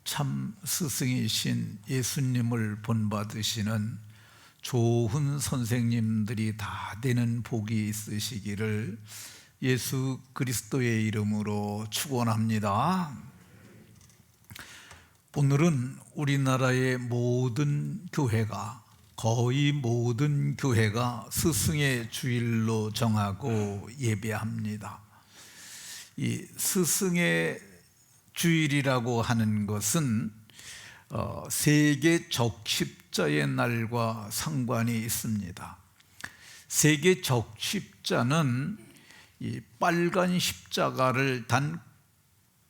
참 스승이신 예수님을 본받으시는 좋은 선생님들이 다 되는 복이 있으시기를 예수 그리스도의 이름으로 축원합니다. 오늘은 우리나라의 모든 교회가, 거의 모든 교회가 스승의 주일로 정하고 예배합니다. 이 스승의 주일이라고 하는 것은 세계 적십자의 날과 상관이 있습니다. 세계 적십자는 이 빨간 십자가를 단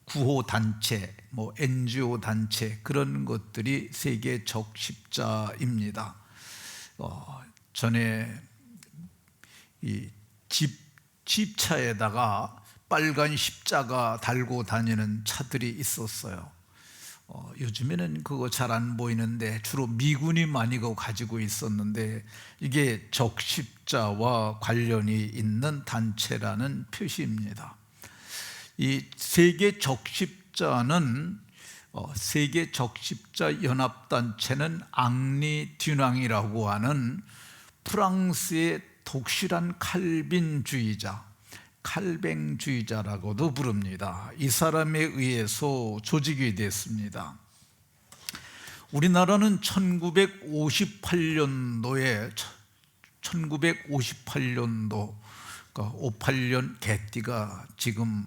구호단체, NGO 단체, 그런 것들이 세계 적십자입니다. 전에 이 집차에다가 빨간 십자가 달고 다니는 차들이 있었어요. 요즘에는 그거 잘 안 보이는데 주로 미군이 많이 가지고 있었는데, 이게 적십자와 관련이 있는 단체라는 표시입니다. 이 세계 적십자는 세계 적십자 연합단체는 앙리 듀낭이라고 하는 프랑스의 독실한 칼빈주의자, 칼뱅주의자라고도 부릅니다. 이 사람에 의해서 조직이 됐습니다. 우리나라는 1958년도, 그러니까 58년 개띠가 지금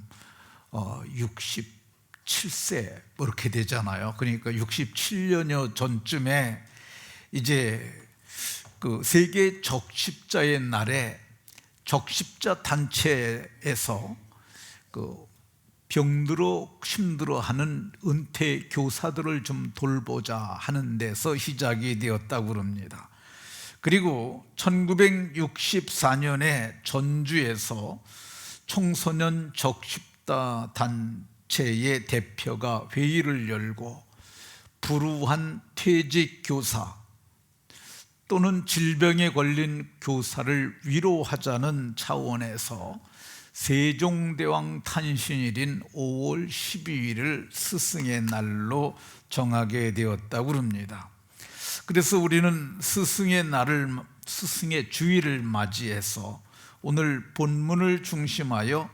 67세 이렇게 되잖아요. 그러니까 67년여 전쯤에 이제 그 세계 적십자의 날에 적십자 단체에서 그 병들어 힘들어하는 은퇴 교사들을 좀 돌보자 하는 데서 시작이 되었다고 합니다. 그리고 1964년에 전주에서 청소년 적십자 단체의 대표가 회의를 열고 불우한 퇴직 교사 또는 질병에 걸린 교사를 위로하자는 차원에서 세종대왕 탄신일인 5월 12일을 스승의 날로 정하게 되었다고 합니다. 그래서 우리는 스승의 날을, 스승의 주일을 맞이해서 오늘 본문을 중심하여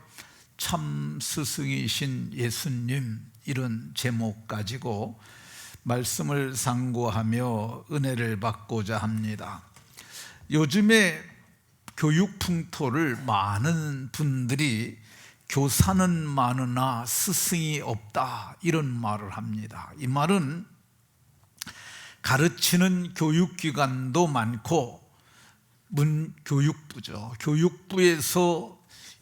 참 스승이신 예수님, 이런 제목 가지고 말씀을 상고하며 은혜를 받고자 합니다. 요즘에 교육 풍토를 많은 분들이 교사는 많으나 스승이 없다, 이런 말을 합니다. 이 말은 가르치는 교육기관도 많고 교육부죠. 교육부에서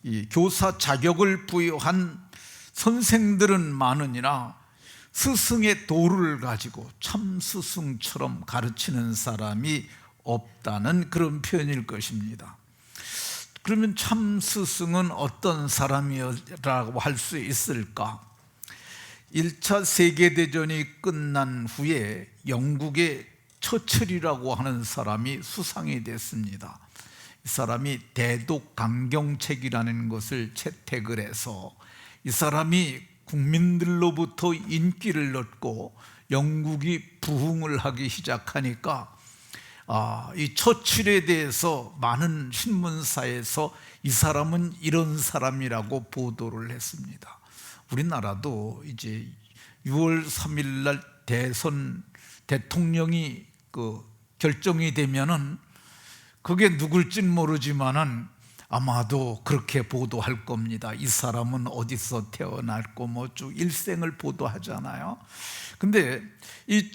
이 교사 자격을 부여한 선생들은 많으니라 스승의 도를 가지고 참 스승처럼 가르치는 사람이 없다는 그런 표현일 것입니다. 그러면 참 스승은 어떤 사람이라고 할 수 있을까? 1차 세계대전이 끝난 후에 영국의 처칠이라고 하는 사람이 수상이 됐습니다. 이 사람이 대독강경책이라는 것을 채택을 해서 이 사람이 국민들로부터 인기를 얻고 영국이 부흥을 하기 시작하니까 이 처칠에 대해서 많은 신문사에서 이 사람은 이런 사람이라고 보도를 했습니다. 우리나라도 이제 6월 3일 날 대통령이 결정이 되면은 그게 누굴진 모르지만은 아마도 그렇게 보도할 겁니다. 이 사람은 어디서 태어났고 쭉 일생을 보도하잖아요. 근데 이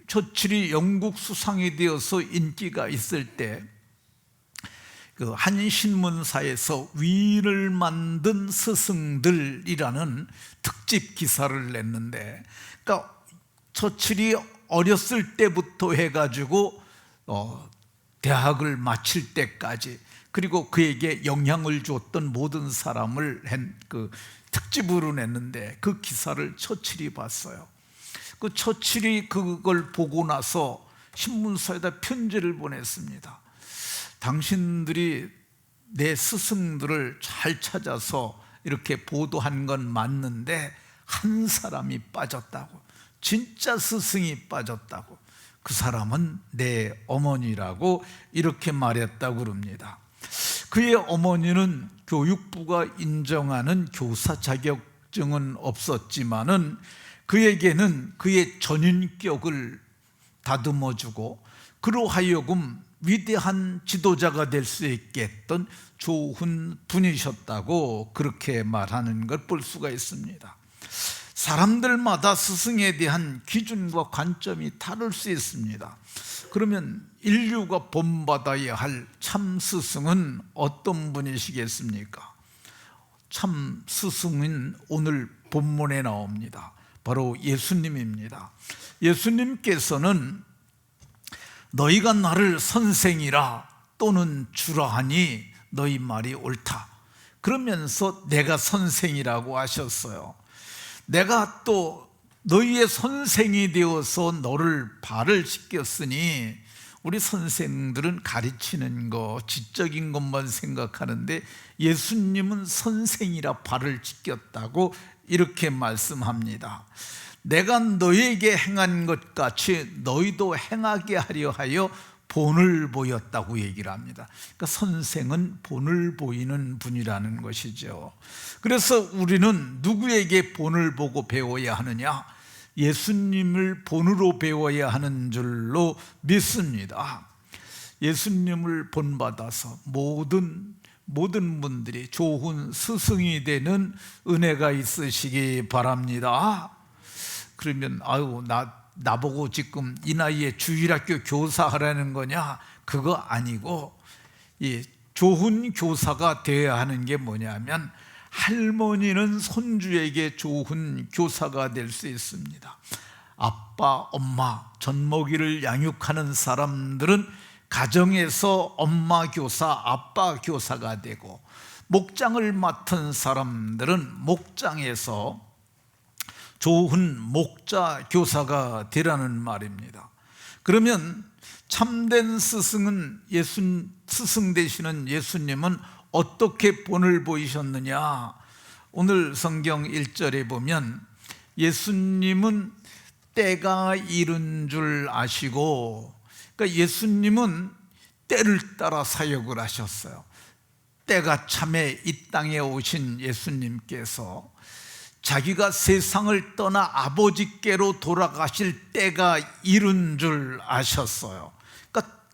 처칠이 영국 수상이 되어서 인기가 있을 때 그 한 신문사에서 위를 만든 스승들이라는 특집 기사를 냈는데, 그러니까 처칠이 어렸을 때부터 해가지고 대학을 마칠 때까지, 그리고 그에게 영향을 주었던 모든 사람을 특집으로 냈는데 그 기사를 처칠이 봤어요. 그 처칠이 그걸 보고 나서 신문사에다 편지를 보냈습니다. 당신들이 내 스승들을 잘 찾아서 이렇게 보도한 건 맞는데 한 사람이 빠졌다고, 진짜 스승이 빠졌다고. 그 사람은 내 어머니라고 이렇게 말했다고 그럽니다. 그의 어머니는 교육부가 인정하는 교사 자격증은 없었지만은 그에게는 그의 전인격을 다듬어주고 그로 하여금 위대한 지도자가 될 수 있게 했던 좋은 분이셨다고 그렇게 말하는 걸 볼 수가 있습니다. 사람들마다 스승에 대한 기준과 관점이 다를 수 있습니다. 그러면 인류가 본받아야 할 참 스승은 어떤 분이시겠습니까? 참 스승은 오늘 본문에 나옵니다. 바로 예수님입니다. 예수님께서는 너희가 나를 선생이라 또는 주라 하니 너희 말이 옳다. 그러면서 내가 선생이라고 하셨어요. 내가 또 너희의 선생이 되어서 너를 발을 씻겼으니, 우리 선생들은 가르치는 거, 지적인 것만 생각하는데 예수님은 선생이라 발을 씻겼다고 이렇게 말씀합니다. 내가 너희에게 행한 것 같이 너희도 행하게 하려 하여 본을 보였다고 얘기를 합니다. 그러니까 선생은 본을 보이는 분이라는 것이죠. 그래서 우리는 누구에게 본을 보고 배워야 하느냐? 예수님을 본으로 배워야 하는 줄로 믿습니다. 예수님을 본받아서 모든 분들이 좋은 스승이 되는 은혜가 있으시기 바랍니다. 그러면 나보고 지금 이 나이에 주일학교 교사하라는 거냐? 그거 아니고, 이 좋은 교사가 되어야 하는 게 뭐냐면, 할머니는 손주에게 좋은 교사가 될 수 있습니다. 아빠, 엄마, 젖먹이를 양육하는 사람들은 가정에서 엄마 교사, 아빠 교사가 되고, 목장을 맡은 사람들은 목장에서 좋은 목자 교사가 되라는 말입니다. 그러면 참된 스승은 스승 되시는 예수님은 어떻게 본을 보이셨느냐? 오늘 성경 1절에 보면 예수님은 때가 이른 줄 아시고, 그러니까 예수님은 때를 따라 사역을 하셨어요. 때가 참에 이 땅에 오신 예수님께서 자기가 세상을 떠나 아버지께로 돌아가실 때가 이른 줄 아셨어요. 그러니까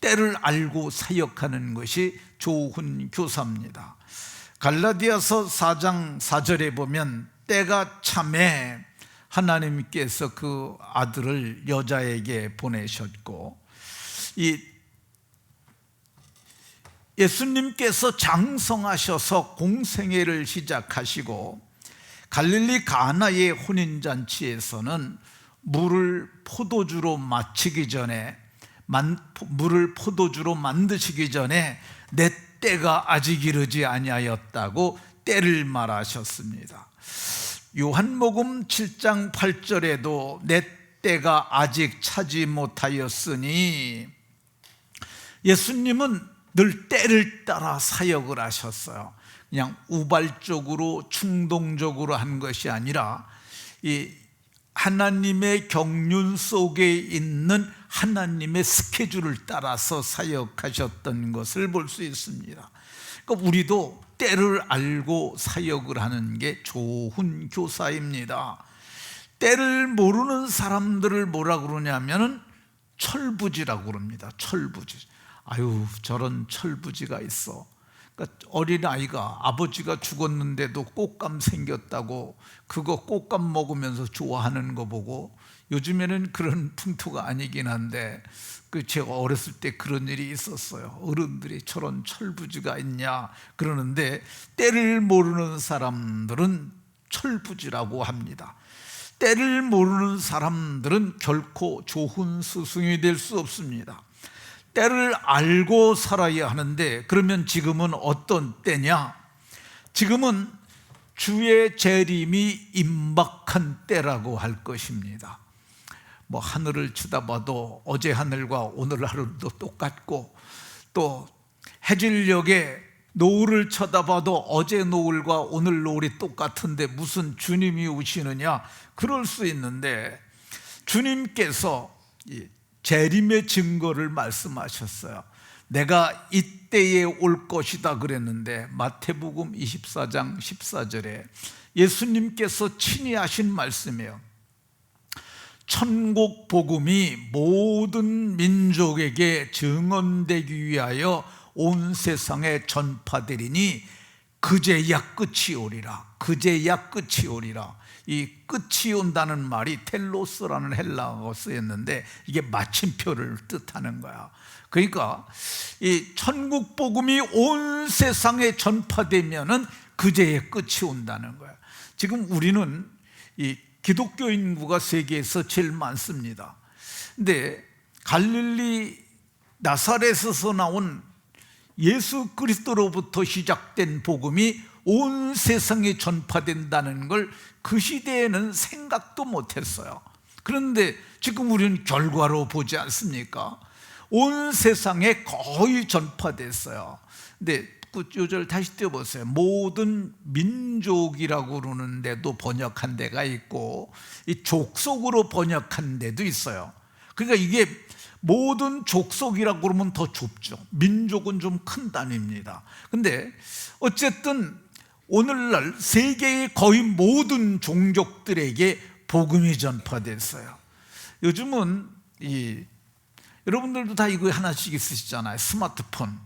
때를 알고 사역하는 것이 좋은 교사입니다. 갈라디아서 4장 4절에 보면 때가 참에 하나님께서 그 아들을 여자에게 보내셨고, 예수님께서 장성하셔서 공생애를 시작하시고 갈릴리 가나의 혼인잔치에서는 물을 포도주로 만드시기 전에 내 때가 아직 이르지 아니하였다고 때를 말하셨습니다. 요한복음 7장 8절에도 내 때가 아직 차지 못하였으니, 예수님은 늘 때를 따라 사역을 하셨어요. 그냥 우발적으로 충동적으로 한 것이 아니라 이 하나님의 경륜 속에 있는 하나님의 스케줄을 따라서 사역하셨던 것을 볼 수 있습니다. 그러니까 우리도 때를 알고 사역을 하는 게 좋은 교사입니다. 때를 모르는 사람들을 뭐라 그러냐면은 철부지라고 그럽니다. 철부지. 아유, 저런 철부지가 있어. 그러니까 어린아이가 아버지가 죽었는데도 꽃감 생겼다고 그거 꽃감 먹으면서 좋아하는 거 보고, 요즘에는 그런 풍토가 아니긴 한데 제가 어렸을 때 그런 일이 있었어요. 어른들이 저런 철부지가 있냐 그러는데, 때를 모르는 사람들은 철부지라고 합니다. 때를 모르는 사람들은 결코 좋은 스승이 될 수 없습니다. 때를 알고 살아야 하는데, 그러면 지금은 어떤 때냐? 지금은 주의 재림이 임박한 때라고 할 것입니다. 하늘을 쳐다봐도 어제 하늘과 오늘 하늘도 똑같고, 또 해질녘에 노을을 쳐다봐도 어제 노을과 오늘 노을이 똑같은데 무슨 주님이 오시느냐, 그럴 수 있는데 주님께서 재림의 증거를 말씀하셨어요. 내가 이때에 올 것이다 그랬는데 마태복음 24장 14절에 예수님께서 친히 하신 말씀이에요. 천국 복음이 모든 민족에게 증언되기 위하여 온 세상에 전파되리니 그제야 끝이 오리라. 그제야 끝이 오리라. 이 끝이 온다는 말이 텔로스라는 헬라어가 쓰였는데 이게 마침표를 뜻하는 거야. 그러니까 이 천국 복음이 온 세상에 전파되면은 그제야 끝이 온다는 거야. 지금 우리는 이 기독교 인구가 세계에서 제일 많습니다. 근데 갈릴리 나사렛에서 나온 예수 그리스도로부터 시작된 복음이 온 세상에 전파된다는 걸 그 시대에는 생각도 못했어요. 그런데 지금 우리는 결과로 보지 않습니까? 온 세상에 거의 전파됐어요. 근데 그 요절 다시 띄워보세요. 모든 민족이라고 그러는데도 번역한 데가 있고 이 족속으로 번역한 데도 있어요. 그러니까 이게 모든 족속이라고 그러면 더 좁죠. 민족은 좀 큰 단위입니다. 근데 어쨌든 오늘날 세계의 거의 모든 종족들에게 복음이 전파됐어요. 요즘은 여러분들도 다 이거 하나씩 있으시잖아요. 스마트폰.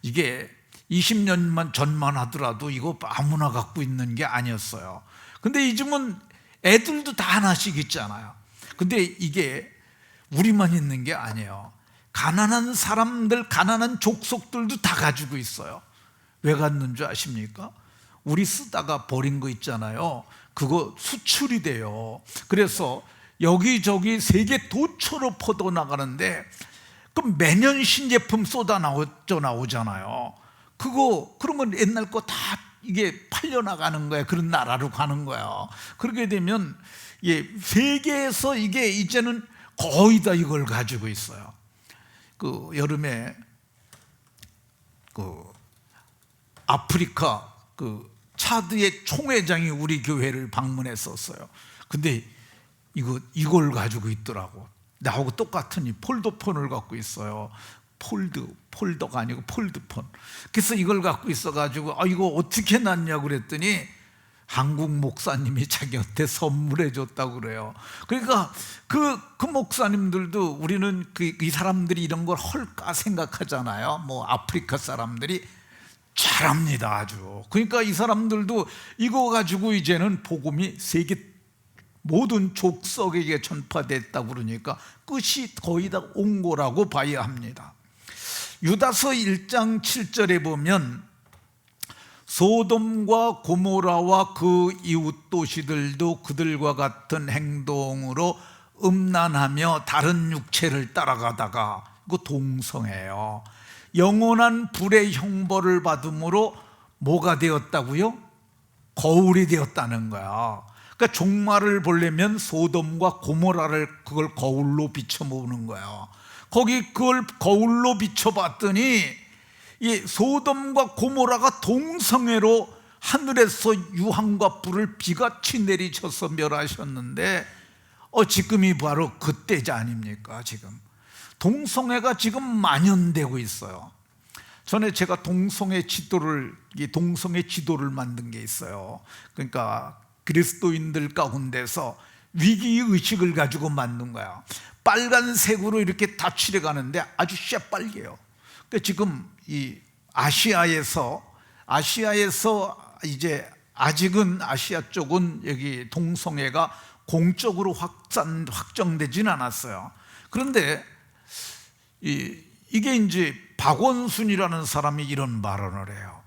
이게 20년만 전만 하더라도 이거 아무나 갖고 있는 게 아니었어요. 근데 요즘은 애들도 다 하나씩 있잖아요. 근데 이게 우리만 있는 게 아니에요. 가난한 사람들, 가난한 족속들도 다 가지고 있어요. 왜 갖는 줄 아십니까? 우리 쓰다가 버린 거 있잖아요. 그거 수출이 돼요. 그래서 여기저기 세계 도처로 퍼져나가는데 그럼 매년 신제품 쏟아 나오잖아요. 그러면 옛날 거 다 이게 팔려나가는 거야. 그런 나라로 가는 거야. 그렇게 되면 세계에서 이게 이제는 거의 다 이걸 가지고 있어요. 그 여름에 그 아프리카 그 차드의 총회장이 우리 교회를 방문했었어요. 근데 이걸 가지고 있더라고. 나하고 똑같은 이 폴더폰을 갖고 있어요. 폴더가 아니고 폴드폰. 그래서 이걸 갖고 있어가지고 이거 어떻게 났냐고 그랬더니 한국 목사님이 자기한테 선물해 줬다고 그래요. 그러니까 그 목사님들도 우리는 이 사람들이 이런 걸 할까 생각하잖아요. 뭐 아프리카 사람들이 잘합니다 아주. 그러니까 이 사람들도 이거 가지고 이제는 복음이 세계 모든 족속에게 전파됐다고 그러니까 끝이 거의 다 온 거라고 봐야 합니다. 유다서 1장 7절에 보면 소돔과 고모라와 그 이웃 도시들도 그들과 같은 행동으로 음란하며 다른 육체를 따라가다가, 이거 동성애예요. 영원한 불의 형벌을 받음으로 뭐가 되었다고요? 거울이 되었다는 거야. 그러니까 종말을 보려면 소돔과 고모라를 그걸 거울로 비춰보는 거야. 그걸 거울로 비춰봤더니 이 소돔과 고모라가 동성애로 하늘에서 유황과 불을 비같이 내리셔서 멸하셨는데 지금이 바로 그때지 아닙니까? 지금 동성애가 지금 만연되고 있어요. 전에 제가 동성애 지도를 만든 게 있어요. 그러니까 그리스도인들 가운데서 위기의식을 가지고 만든 거야. 빨간색으로 이렇게 다 칠해가는데 아주 새빨개요. 그러니까 지금 이 아시아에서 이제 아직은 아시아 쪽은 여기 동성애가 공적으로 확정되진 않았어요. 그런데 이게 이제 박원순이라는 사람이 이런 발언을 해요.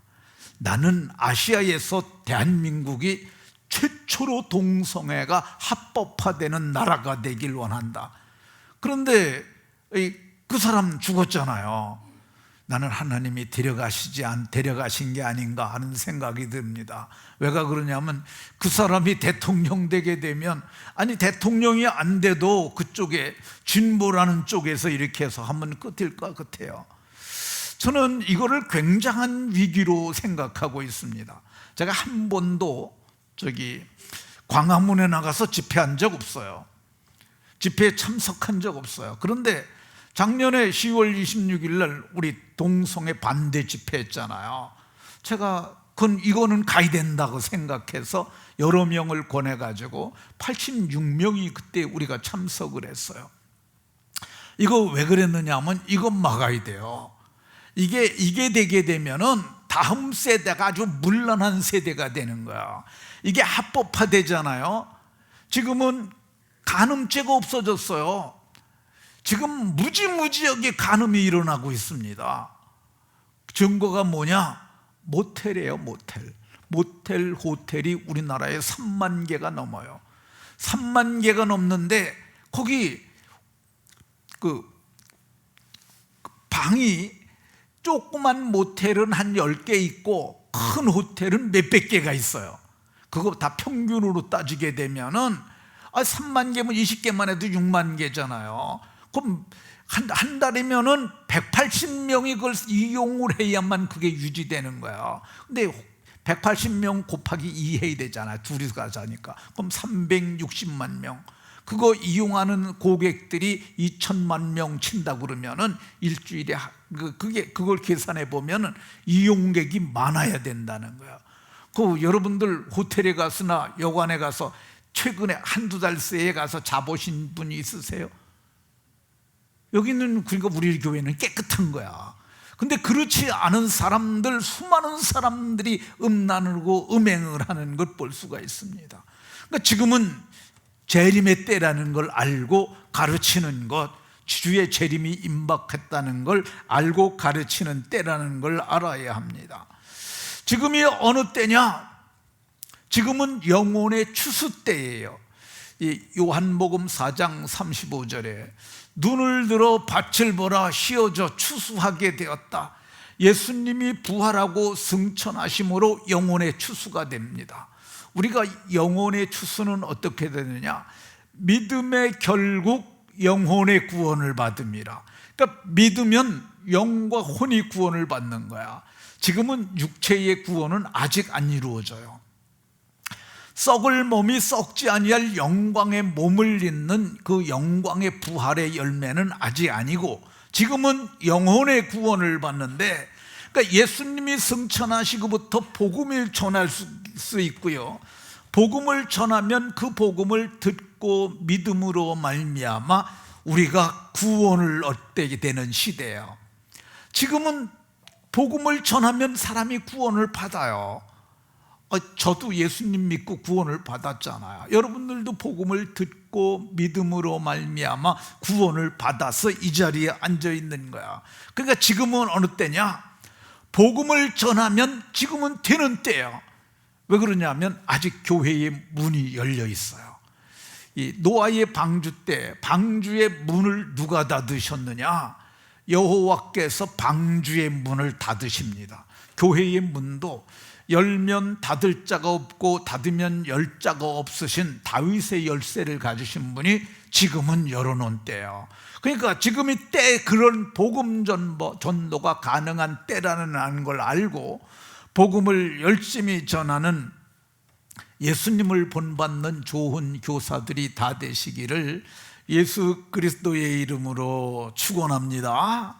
나는 아시아에서 대한민국이 최초로 동성애가 합법화되는 나라가 되길 원한다. 그런데 그 사람 죽었잖아요. 나는 하나님이 데려가신 게 아닌가 하는 생각이 듭니다. 왜가 그러냐면 그 사람이 대통령 되게 되면, 대통령이 안 돼도 그쪽에 진보라는 쪽에서 이렇게 해서 하면 끝일까 같아요. 저는 이거를 굉장한 위기로 생각하고 있습니다. 제가 한 번도 광화문에 나가서 집회한 적 없어요. 집회에 참석한 적 없어요. 그런데 작년에 10월 26일 날 우리 동성애 반대 집회했잖아요. 제가 이거는 가야 된다고 생각해서 여러 명을 권해가지고 86명이 그때 우리가 참석을 했어요. 이거 왜 그랬느냐 하면 이것 막아야 돼요. 이게 되게 되면은 다음 세대가 아주 문란한 세대가 되는 거야. 이게 합법화되잖아요. 지금은 간음죄가 없어졌어요. 지금 무지무지하게 간음이 일어나고 있습니다. 증거가 뭐냐? 모텔이에요. 모텔, 호텔이 우리나라에 3만 개가 넘어요. 3만 개가 넘는데 거기 방이 조그만 모텔은 한 10개 있고 큰 호텔은 몇백 개가 있어요. 그거 다 평균으로 따지게 되면은 3만 개면 20개만 해도 6만 개잖아요. 그럼 한 달이면은 180명이 그걸 이용을 해야만 그게 유지되는 거예요. 근데 180명 곱하기 2 해야 되잖아요. 둘이서 자니까. 그럼 360만 명. 그거 이용하는 고객들이 2천만 명 친다 그러면은 일주일에 그걸 계산해 보면은 이용객이 많아야 된다는 거야. 여러분들 호텔에 가서나 여관에 가서 최근에 한두 달 새에 가서 자보신 분이 있으세요? 여기는 그러니까 우리 교회는 깨끗한 거야. 근데 그렇지 않은 사람들, 수많은 사람들이 음란하고 음행을 하는 걸 볼 수가 있습니다. 그러니까 지금은 재림의 때라는 걸 알고 가르치는 것, 주의 재림이 임박했다는 걸 알고 가르치는 때라는 걸 알아야 합니다. 지금이 어느 때냐? 지금은 영혼의 추수 때예요. 이 요한복음 4장 35절에 눈을 들어 밭을 보라 휘어져 추수하게 되었다. 예수님이 부활하고 승천하심으로 영혼의 추수가 됩니다. 우리가 영혼의 추수는 어떻게 되느냐? 믿음의 결국 영혼의 구원을 받음이라. 그러니까 믿으면 영과 혼이 구원을 받는 거야. 지금은 육체의 구원은 아직 안 이루어져요. 썩을 몸이 썩지 아니할 영광의 몸을 잇는 그 영광의 부활의 열매는 아직 아니고 지금은 영혼의 구원을 받는데, 그러니까 예수님이 승천하시고부터 복음을 전할 수 있고요. 복음을 전하면 그 복음을 듣고 믿음으로 말미암아 우리가 구원을 얻게 되는 시대예요. 지금은 복음을 전하면 사람이 구원을 받아요. 저도 예수님 믿고 구원을 받았잖아요. 여러분들도 복음을 듣고 믿음으로 말미암아 구원을 받아서 이 자리에 앉아 있는 거야. 그러니까 지금은 어느 때냐? 복음을 전하면 지금은 되는 때예요. 왜 그러냐면 아직 교회의 문이 열려 있어요. 이 노아의 방주 때 방주의 문을 누가 닫으셨느냐? 여호와께서 방주의 문을 닫으십니다. 교회의 문도 열면 닫을 자가 없고 닫으면 열 자가 없으신 다윗의 열쇠를 가지신 분이 지금은 열어놓은 때예요. 그러니까 지금이 때, 그런 복음 전도가 가능한 때라는 걸 알고 복음을 열심히 전하는 예수님을 본받는 좋은 교사들이 다 되시기를 예수 그리스도의 이름으로 축원합니다.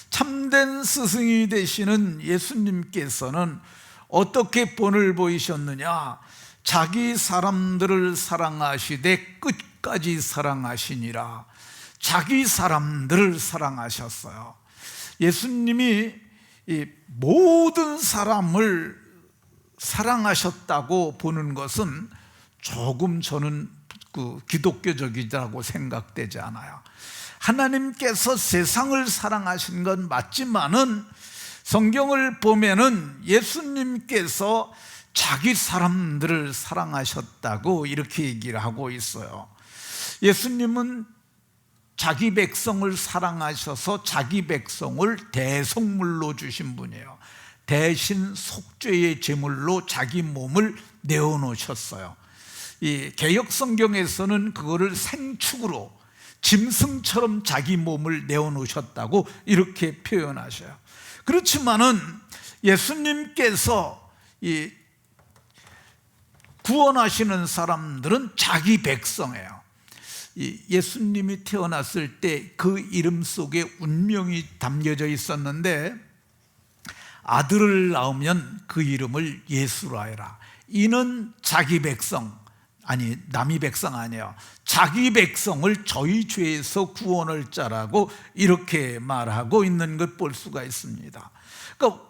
참된 스승이 되시는 예수님께서는 어떻게 본을 보이셨느냐? 자기 사람들을 사랑하시되 끝까지 사랑하시니라. 자기 사람들을 사랑하셨어요. 예수님이 이 모든 사람을 사랑하셨다고 보는 것은 조금 저는 기독교적이라고 생각되지 않아요. 하나님께서 세상을 사랑하신 건 맞지만은 성경을 보면은 예수님께서 자기 사람들을 사랑하셨다고 이렇게 얘기를 하고 있어요. 예수님은 자기 백성을 사랑하셔서 자기 백성을 대속물로 주신 분이에요. 대신 속죄의 제물로 자기 몸을 내어놓으셨어요. 이 개역 성경에서는 그거를 생축으로 짐승처럼 자기 몸을 내어놓으셨다고 이렇게 표현하셔요. 그렇지만은 예수님께서 이 구원하시는 사람들은 자기 백성이에요. 예수님이 태어났을 때 그 이름 속에 운명이 담겨져 있었는데, 아들을 낳으면 그 이름을 예수라 해라. 이는 자기 백성, 아니 남이 백성 아니에요. 자기 백성을 저희 죄에서 구원할 자라고 이렇게 말하고 있는 것 볼 수가 있습니다. 그러니까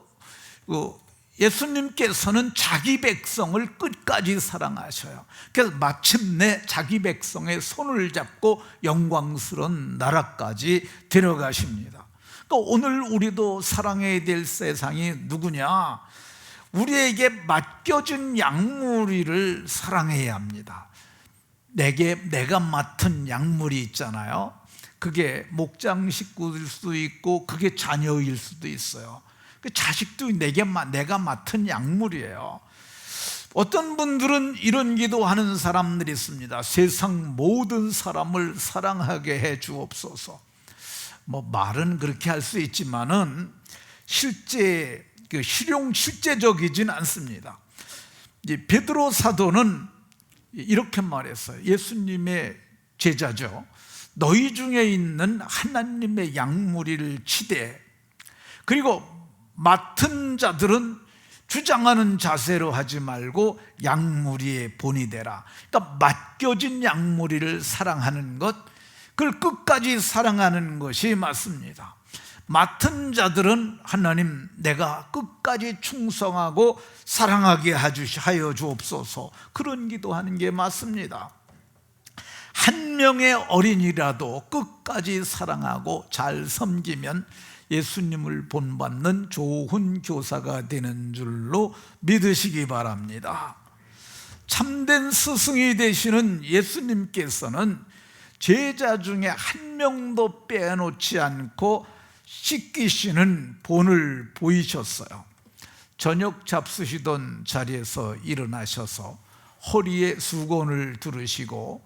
예수님께서는 자기 백성을 끝까지 사랑하셔요. 그래서 마침내 자기 백성의 손을 잡고 영광스러운 나라까지 데려가십니다. 그러니까 오늘 우리도 사랑해야 될 세상이 누구냐? 우리에게 맡겨진 양무리를 사랑해야 합니다. 내가 맡은 양무리 있잖아요. 그게 목장 식구일 수도 있고 그게 자녀일 수도 있어요. 그 자식도 내가 맡은 약물이에요. 어떤 분들은 이런 기도하는 사람들이 있습니다. 세상 모든 사람을 사랑하게 해 주옵소서. 말은 그렇게 할 수 있지만은 실제적이진 않습니다. 베드로 사도는 이렇게 말했어요. 예수님의 제자죠. 너희 중에 있는 하나님의 양무리를 치되, 그리고 맡은 자들은 주장하는 자세로 하지 말고 양무리의 본이 되라. 그러니까 맡겨진 양무리를 사랑하는 것, 그걸 끝까지 사랑하는 것이 맞습니다. 맡은 자들은 하나님 내가 끝까지 충성하고 사랑하게 하여 주옵소서, 그런 기도하는 게 맞습니다. 한 명의 어린이라도 끝까지 사랑하고 잘 섬기면 예수님을 본받는 좋은 교사가 되는 줄로 믿으시기 바랍니다. 참된 스승이 되시는 예수님께서는 제자 중에 한 명도 빼놓지 않고 씻기시는 본을 보이셨어요. 저녁 잡수시던 자리에서 일어나셔서 허리에 수건을 두르시고,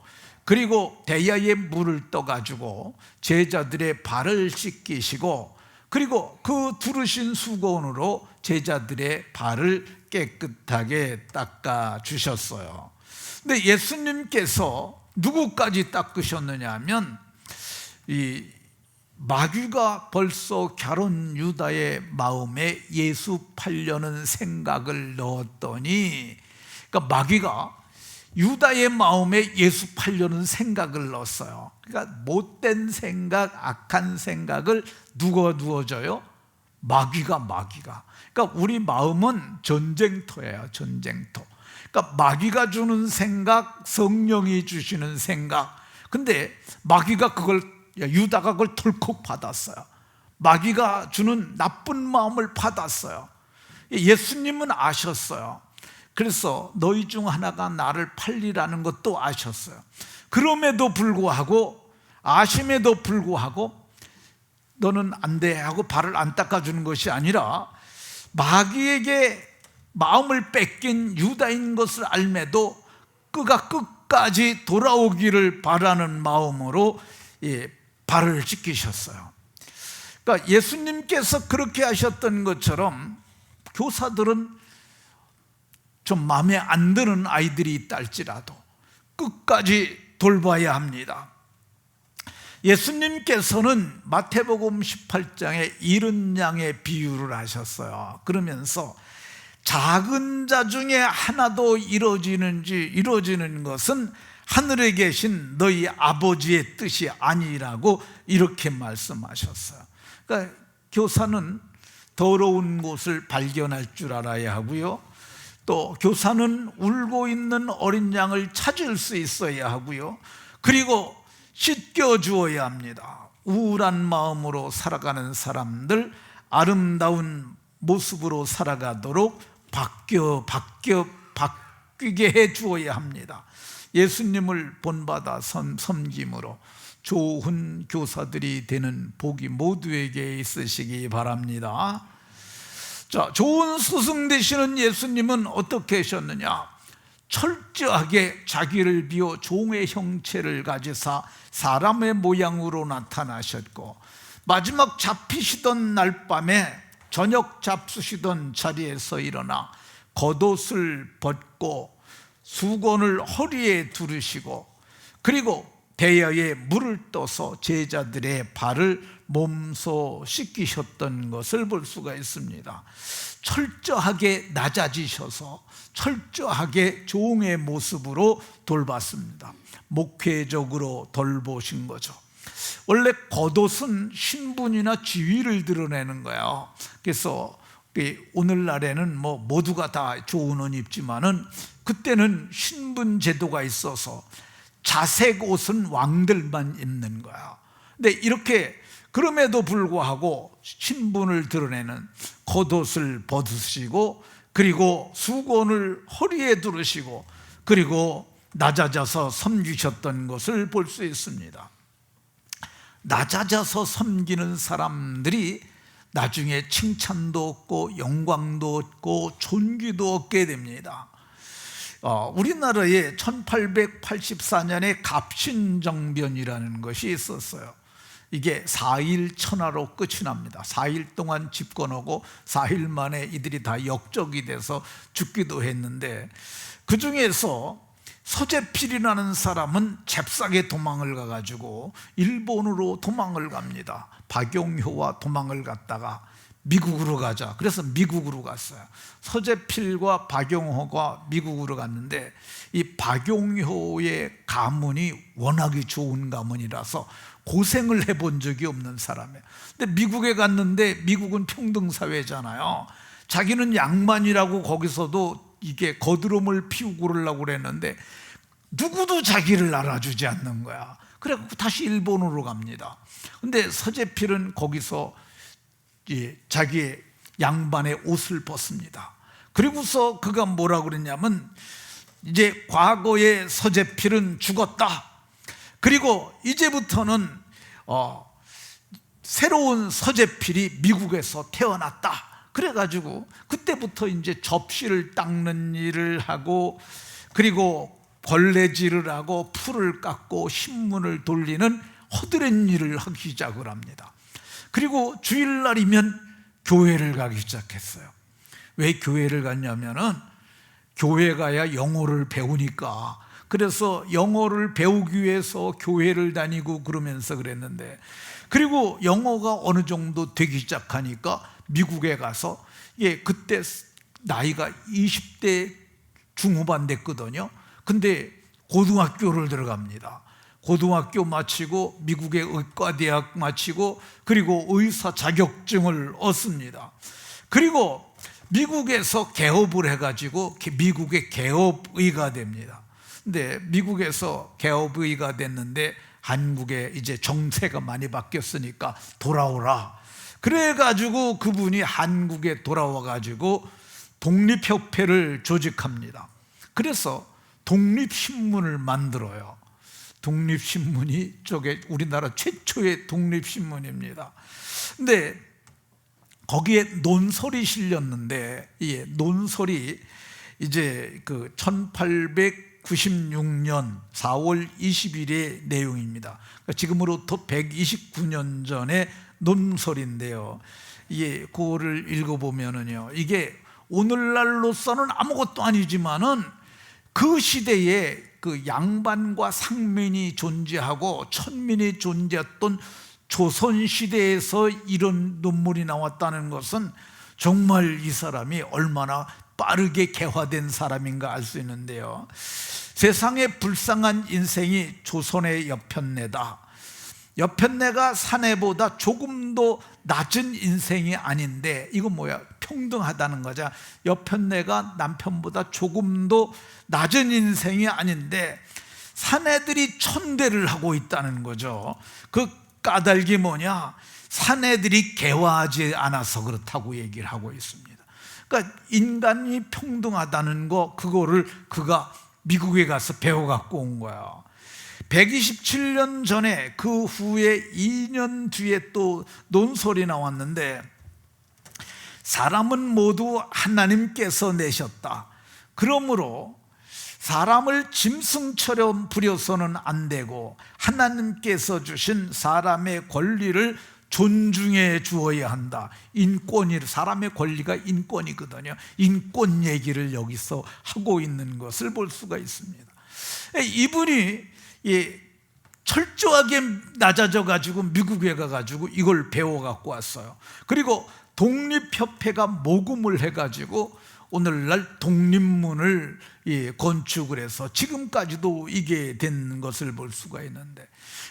그리고 대야에 물을 떠가지고 제자들의 발을 씻기시고, 그리고 그 두르신 수건으로 제자들의 발을 깨끗하게 닦아 주셨어요. 근데 예수님께서 누구까지 닦으셨느냐 하면, 이 마귀가 벌써 갸론 유다의 마음에 예수 팔려는 생각을 넣었더니, 그러니까 마귀가 유다의 마음에 예수 팔려는 생각을 넣었어요. 그러니까 못된 생각, 악한 생각을 누가 누워줘요? 마귀가. 그러니까 우리 마음은 전쟁터예요. 전쟁터. 그러니까 마귀가 주는 생각, 성령이 주시는 생각. 근데 유다가 그걸 덜컥 받았어요. 마귀가 주는 나쁜 마음을 받았어요. 예수님은 아셨어요. 그래서 너희 중 하나가 나를 팔리라는 것도 아셨어요. 그럼에도 불구하고, 아심에도 불구하고 너는 안 돼 하고 발을 안 닦아주는 것이 아니라, 마귀에게 마음을 뺏긴 유다인 것을 알매도 그가 끝까지 돌아오기를 바라는 마음으로 발을 씻기셨어요. 그러니까 예수님께서 그렇게 하셨던 것처럼 교사들은 좀 마음에 안 드는 아이들이 있다 할지라도 끝까지 돌봐야 합니다. 예수님께서는 마태복음 18장에 이른 양의 비유를 하셨어요. 그러면서 작은 자 중에 하나도 이루어지는 것은 하늘에 계신 너희 아버지의 뜻이 아니라고 이렇게 말씀하셨어요. 그러니까 교사는 더러운 곳을 발견할 줄 알아야 하고요, 또 교사는 울고 있는 어린 양을 찾을 수 있어야 하고요, 그리고 씻겨 주어야 합니다. 우울한 마음으로 살아가는 사람들 아름다운 모습으로 살아가도록 바뀌게 해 주어야 합니다. 예수님을 본받아 섬김으로 좋은 교사들이 되는 복이 모두에게 있으시기 바랍니다. 자, 좋은 스승 되시는 예수님은 어떻게 하셨느냐? 철저하게 자기를 비워 종의 형체를 가지사 사람의 모양으로 나타나셨고, 마지막 잡히시던 날 밤에 저녁 잡수시던 자리에서 일어나 겉옷을 벗고 수건을 허리에 두르시고, 그리고 배야에 물을 떠서 제자들의 발을 몸소 씻기셨던 것을 볼 수가 있습니다. 철저하게 낮아지셔서 철저하게 종의 모습으로 돌봤습니다. 목회적으로 돌보신 거죠. 원래 겉옷은 신분이나 지위를 드러내는 거예요. 그래서 오늘날에는 모두가 다 좋은 옷 입지만은 그때는 신분 제도가 있어서 자색 옷은 왕들만 입는 거야. 근데 이렇게 그럼에도 불구하고 신분을 드러내는 겉옷을 벗으시고, 그리고 수건을 허리에 두르시고, 그리고 낮아져서 섬기셨던 것을 볼 수 있습니다. 낮아져서 섬기는 사람들이 나중에 칭찬도 얻고 영광도 얻고 존귀도 얻게 됩니다. 우리나라에 1884년에 갑신정변이라는 것이 있었어요. 이게 4일 천하로 끝이 납니다. 4일 동안 집권하고 4일 만에 이들이 다 역적이 돼서 죽기도 했는데, 그 중에서 서재필이라는 사람은 잽싸게 도망을 가가지고 일본으로 도망을 갑니다. 박용효와 도망을 갔다가 미국으로 가자. 그래서 미국으로 갔어요. 서재필과 박용호가 미국으로 갔는데, 이 박용효의 가문이 워낙에 좋은 가문이라서 고생을 해본 적이 없는 사람이에요. 근데 미국에 갔는데 미국은 평등사회잖아요. 자기는 양반이라고 거기서도 이게 거드름을 피우고 그러려고 그랬는데 누구도 자기를 알아주지 않는 거야. 그래서 다시 일본으로 갑니다. 근데 서재필은 거기서 자기의 양반의 옷을 벗습니다. 그리고서 그가 뭐라고 그랬냐면, 이제 과거의 서재필은 죽었다. 그리고 이제부터는 새로운 서재필이 미국에서 태어났다. 그래가지고 그때부터 이제 접시를 닦는 일을 하고, 그리고 걸레질을 하고 풀을 깎고 신문을 돌리는 허드렛 일을 하기 시작을 합니다. 그리고 주일날이면 교회를 가기 시작했어요. 왜 교회를 갔냐면은 교회 가야 영어를 배우니까. 그래서 영어를 배우기 위해서 교회를 다니고 그러면서 그랬는데, 그리고 영어가 어느 정도 되기 시작하니까 미국에 가서, 그때 나이가 20대 중후반 됐거든요. 근데 고등학교를 들어갑니다. 고등학교 마치고 미국의 의과대학 마치고, 그리고 의사 자격증을 얻습니다. 그리고 미국에서 개업을 해가지고 미국의 개업의가 됩니다. 근데 미국에서 개업의가 됐는데 한국에 이제 정세가 많이 바뀌었으니까 돌아오라. 그래가지고 그분이 한국에 돌아와가지고 독립협회를 조직합니다. 그래서 독립신문을 만들어요. 독립신문이 저게 우리나라 최초의 독립신문입니다. 근데 거기에 논설이 실렸는데, 이 논설이 이제 그 1896년 4월 20일의 내용입니다. 그러니까 지금으로부터 129년 전의 논설인데요. 그거를 읽어보면은요, 이게 오늘날로서는 아무것도 아니지만은 그 시대에 그 양반과 상민이 존재하고 천민이 존재했던 조선시대에서 이런 논문이 나왔다는 것은 정말 이 사람이 얼마나 빠르게 개화된 사람인가 알 수 있는데요. 세상의 불쌍한 인생이 조선의 여편네다. 여편네가 사내보다 조금도 낮은 인생이 아닌데, 이거 뭐야? 평등하다는 거죠. 여편네가 남편보다 조금도 낮은 인생이 아닌데 사내들이 천대를 하고 있다는 거죠. 그 까닭이 뭐냐? 사내들이 개화하지 않아서 그렇다고 얘기를 하고 있습니다. 그러니까 인간이 평등하다는 거, 그거를 그가 미국에 가서 배워갖고 온 거야. 127년 전에 그 후에 2년 뒤에 또 논설이 나왔는데, 사람은 모두 하나님께서 내셨다. 그러므로 사람을 짐승처럼 부려서는 안 되고 하나님께서 주신 사람의 권리를 존중해 주어야 한다. 사람의 권리가 인권이거든요. 인권 얘기를 여기서 하고 있는 것을 볼 수가 있습니다. 이분이 철저하게 낮아져 가지고 미국에 가가지고 이걸 배워 갖고 왔어요. 그리고 독립협회가 모금을 해가지고 오늘날 독립문을 건축을 해서 지금까지도 이게 된 것을 볼 수가 있는데,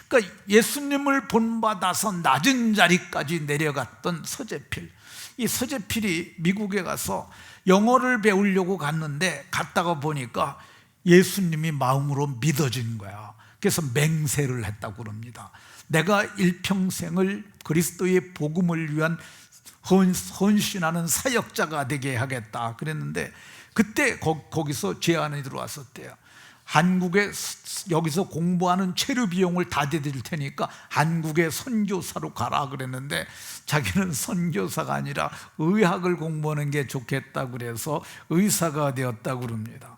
그러니까 예수님을 본받아서 낮은 자리까지 내려갔던 서재필, 이 서재필이 미국에 가서 영어를 배우려고 갔는데 갔다가 보니까 예수님이 마음으로 믿어진 거야. 그래서 맹세를 했다고 그럽니다. 내가 일평생을 그리스도의 복음을 위한 헌신하는 사역자가 되게 하겠다 그랬는데, 그때 거기서 제안이 들어왔었대요. 한국에 여기서 공부하는 체류 비용을 다 대드릴 테니까 한국에 선교사로 가라 그랬는데, 자기는 선교사가 아니라 의학을 공부하는 게 좋겠다 그래서 의사가 되었다고 그럽니다.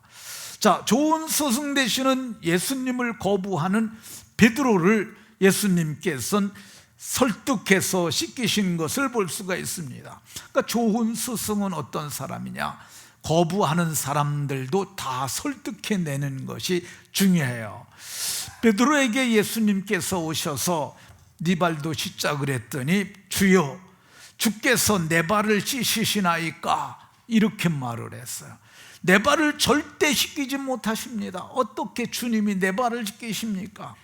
자, 좋은 스승 되시는 예수님을 거부하는 베드로를 예수님께서는 설득해서 씻기신 것을 볼 수가 있습니다. 그러니까 좋은 스승은 어떤 사람이냐? 거부하는 사람들도 다 설득해내는 것이 중요해요. 베드로에게 예수님께서 오셔서 네 발도 씻자 그랬더니 주여 주께서 내 발을 씻으시나이까 이렇게 말을 했어요. 내 발을 절대 씻기지 못하십니다. 어떻게 주님이 내 발을 씻기십니까?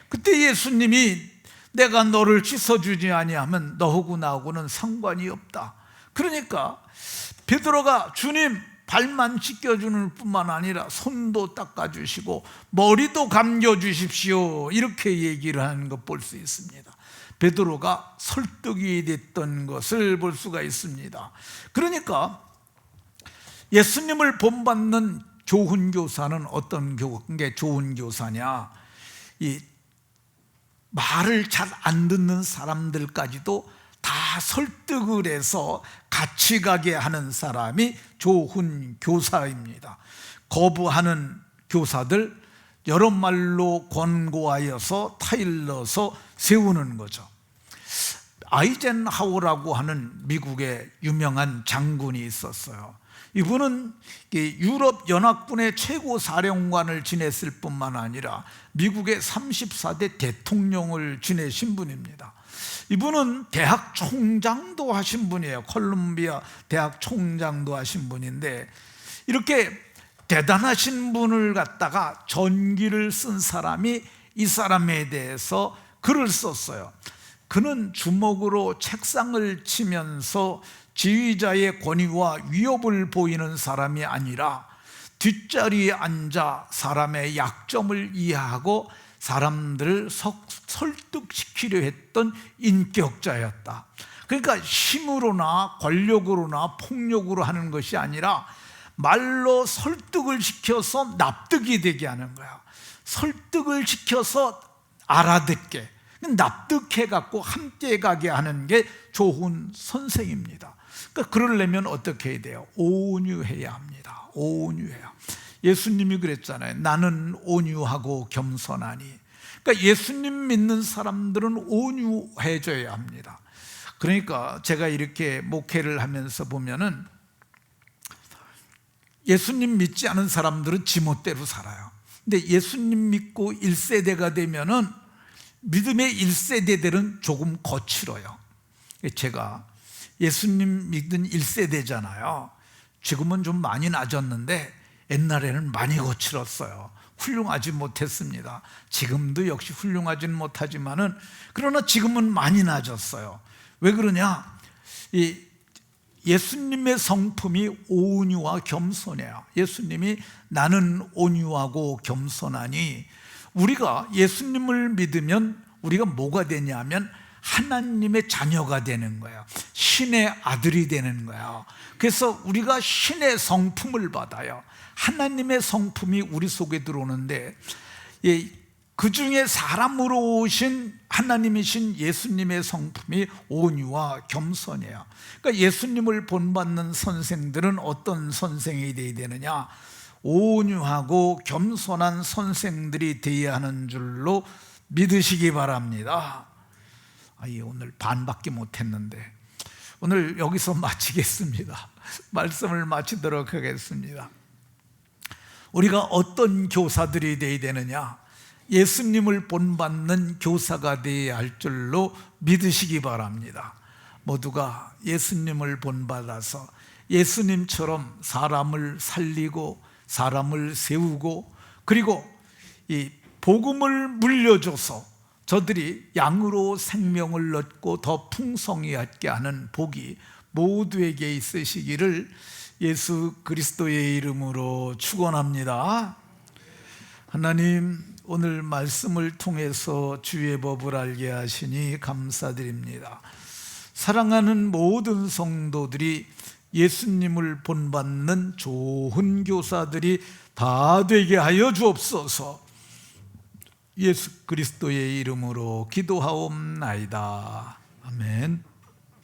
그때 예수님이 내가 너를 씻어주지 아니하면 너하고 나하고는 상관이 없다. 그러니까 베드로가 주님 발만 씻겨주는 뿐만 아니라 손도 닦아주시고 머리도 감겨주십시오 이렇게 얘기를 하는 것 볼 수 있습니다. 베드로가 설득이 됐던 것을 볼 수가 있습니다. 그러니까 예수님을 본받는 좋은 교사는 어떤 게 좋은 교사냐? 이 말을 잘 안 듣는 사람들까지도 다 설득을 해서 같이 가게 하는 사람이 좋은 교사입니다. 거부하는 교사들 여러 말로 권고하여서 타일러서 세우는 거죠. 아이젠하워라고 하는 미국의 유명한 장군이 있었어요. 이분은 유럽 연합군의 최고 사령관을 지냈을 뿐만 아니라 미국의 34대 대통령을 지내신 분입니다. 이분은 대학 총장도 하신 분이에요. 콜롬비아 대학 총장도 하신 분인데, 이렇게 대단하신 분을 갖다가 전기를 쓴 사람이 이 사람에 대해서 글을 썼어요. 그는 주먹으로 책상을 치면서 지휘자의 권위와 위협을 보이는 사람이 아니라 뒷자리에 앉아 사람의 약점을 이해하고 사람들을 설득시키려 했던 인격자였다. 그러니까 힘으로나 권력으로나 폭력으로 하는 것이 아니라 말로 설득을 시켜서 납득이 되게 하는 거야. 설득을 시켜서 알아듣게, 납득해갖고 함께 가게 하는 게 좋은 선생입니다. 그러니까 그러려면 어떻게 해야 돼요? 온유해야 합니다. 온유해야. 예수님이 그랬잖아요. 나는 온유하고 겸손하니. 그러니까 예수님 믿는 사람들은 온유해져야 합니다. 그러니까 제가 이렇게 목회를 하면서 보면은 예수님 믿지 않은 사람들은 지멋대로 살아요. 근데 예수님 믿고 1세대가 되면은 믿음의 1세대들은 조금 거칠어요. 제가 예수님 믿은 1세대잖아요. 지금은 좀 많이 낮았는데 옛날에는 많이 거칠었어요. 훌륭하지 못했습니다. 지금도 역시 훌륭하지는 못하지만은 그러나 지금은 많이 낮았어요. 왜 그러냐? 예수님의 성품이 온유와 겸손해요. 예수님이 나는 온유하고 겸손하니, 우리가 예수님을 믿으면 우리가 뭐가 되냐면 하나님의 자녀가 되는 거예요. 신의 아들이 되는 거예요. 그래서 우리가 신의 성품을 받아요. 하나님의 성품이 우리 속에 들어오는데, 그 중에 사람으로 오신 하나님이신 예수님의 성품이 온유와 겸손이에요. 그러니까 예수님을 본받는 선생들은 어떤 선생이 되어야 되느냐? 온유하고 겸손한 선생들이 되어야 하는 줄로 믿으시기 바랍니다. 오늘 반밖에 못했는데 오늘 여기서 마치겠습니다. 말씀을 마치도록 하겠습니다. 우리가 어떤 교사들이 되어야 되느냐? 예수님을 본받는 교사가 되어야 할 줄로 믿으시기 바랍니다. 모두가 예수님을 본받아서 예수님처럼 사람을 살리고 사람을 세우고 그리고 이 복음을 물려줘서 저들이 양으로 생명을 얻고 더 풍성하게 하는 복이 모두에게 있으시기를 예수 그리스도의 이름으로 축원합니다. 하나님, 오늘 말씀을 통해서 주의 법을 알게 하시니 감사드립니다. 사랑하는 모든 성도들이 예수님을 본받는 좋은 교사들이 다 되게 하여 주옵소서. 예수 그리스도의 이름으로 기도하옵나이다. 아멘.